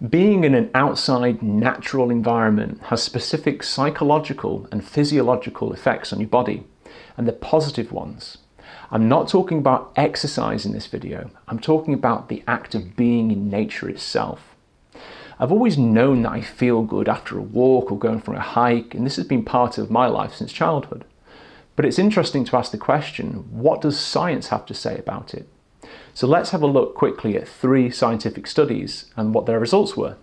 Being in an outside natural environment has specific psychological and physiological effects on your body, and they're positive ones. I'm not talking about exercise in this video, I'm talking about the act of being in nature itself. I've always known that I feel good after a walk or going for a hike, and this has been part of my life since childhood. But it's interesting to ask the question, what does science have to say about it? So let's have a look quickly at 3 scientific studies and what their results were.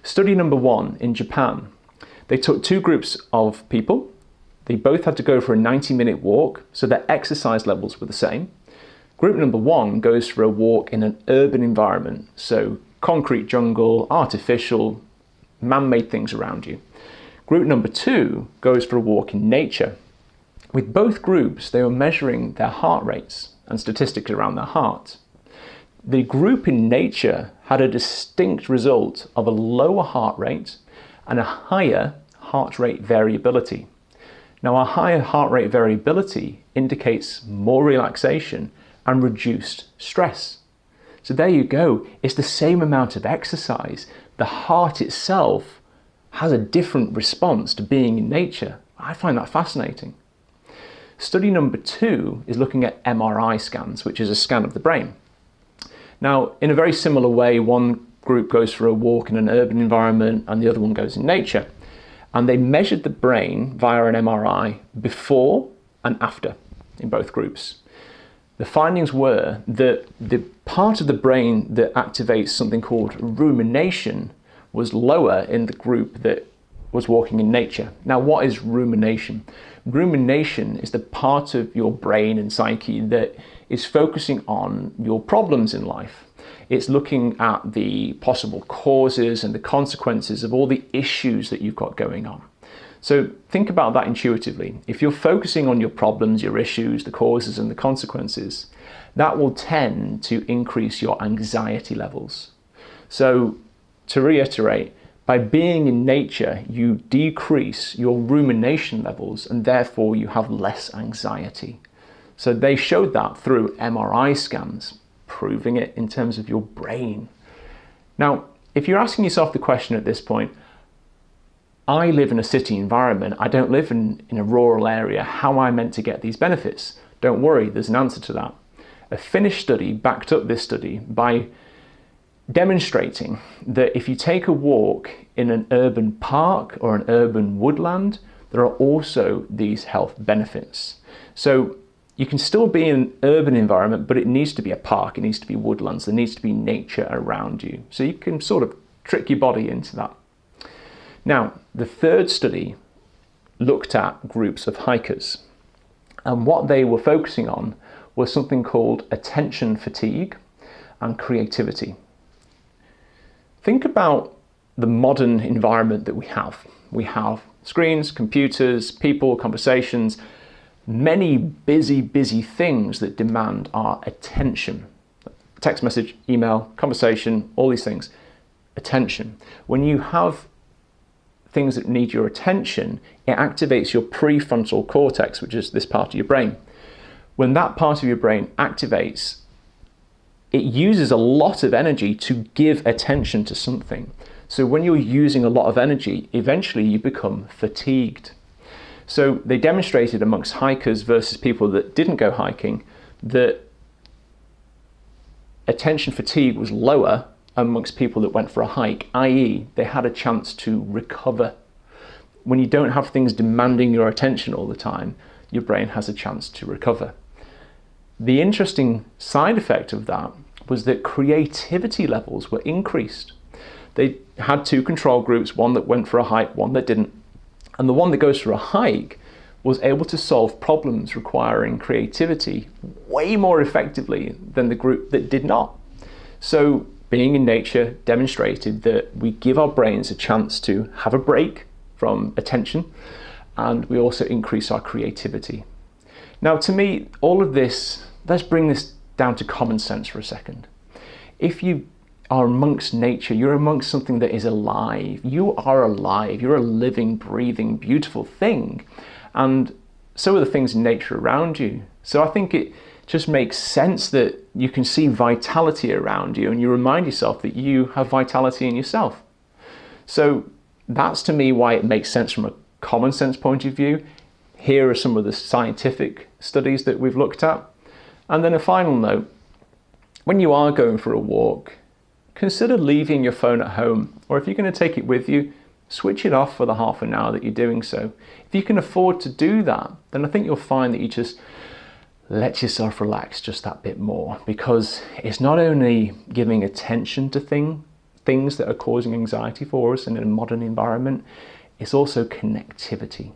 Study number 1 in Japan. They took 2 groups of people. They both had to go for a 90-minute walk, so their exercise levels were the same. Group number 1 goes for a walk in an urban environment, so concrete jungle, artificial, man-made things around you. Group number 2 goes for a walk in nature. With both groups, they were measuring their heart rates and statistics around their heart. The group in nature had a distinct result of a lower heart rate and a higher heart rate variability. Now, a higher heart rate variability indicates more relaxation and reduced stress. So there you go, it's the same amount of exercise. The heart itself has a different response to being in nature. I find that fascinating. Study number 2 is looking at MRI scans, which is a scan of the brain. Now, in a very similar way, one group goes for a walk in an urban environment and the other one goes in nature. And they measured the brain via an MRI before and after in both groups. The findings were that the part of the brain that activates something called rumination was lower in the group that was walking in nature. Now, what is rumination? Rumination is the part of your brain and psyche that is focusing on your problems in life. It's looking at the possible causes and the consequences of all the issues that you've got going on. So think about that intuitively. If you're focusing on your problems, your issues, the causes and the consequences, that will tend to increase your anxiety levels. So to reiterate, by being in nature, you decrease your rumination levels and therefore you have less anxiety. So they showed that through MRI scans, proving it in terms of your brain. Now, if you're asking yourself the question at this point, I live in a city environment, I don't live in a rural area, how am I meant to get these benefits? Don't worry, there's an answer to that. A Finnish study backed up this study by demonstrating that if you take a walk in an urban park or an urban woodland, there are also these health benefits. So you can still be in an urban environment, but it needs to be a park, it needs to be woodlands, there needs to be nature around you. So you can sort of trick your body into that. Now, the 3rd study looked at groups of hikers, and what they were focusing on was something called attention fatigue and creativity. Think about the modern environment that we have. We have screens, computers, people, conversations, many busy things that demand our attention. Text message, email, conversation, all these things. Attention. When you have things that need your attention, it activates your prefrontal cortex, which is this part of your brain. When that part of your brain activates, it uses a lot of energy to give attention to something. So when you're using a lot of energy, eventually you become fatigued. So they demonstrated amongst hikers versus people that didn't go hiking that attention fatigue was lower amongst people that went for a hike, i.e. they had a chance to recover. When you don't have things demanding your attention all the time, your brain has a chance to recover. The interesting side effect of that was that creativity levels were increased. They had 2 control groups, one that went for a hike, one that didn't. And the one that goes for a hike was able to solve problems requiring creativity way more effectively than the group that did not. So being in nature demonstrated that we give our brains a chance to have a break from attention, and we also increase our creativity. Now, to me, all of this, let's bring this down to common sense for a second. If you are amongst nature, you're amongst something that is alive. You are alive. You're a living, breathing, beautiful thing. And so are the things in nature around you. So I think it just makes sense that you can see vitality around you and you remind yourself that you have vitality in yourself. So that's to me why it makes sense from a common sense point of view. Here are some of the scientific studies that we've looked at. And then a final note, when you are going for a walk, consider leaving your phone at home, or if you're going to take it with you, switch it off for the half an hour that you're doing so. If you can afford to do that, then I think you'll find that you just let yourself relax just that bit more, because it's not only giving attention to things that are causing anxiety for us in a modern environment, it's also connectivity.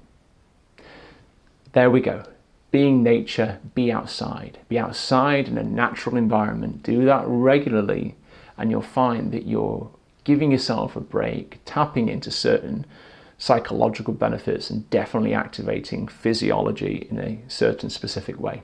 There we go. Being nature, be outside. Be outside in a natural environment. Do that regularly and you'll find that you're giving yourself a break, tapping into certain psychological benefits and definitely activating physiology in a certain specific way.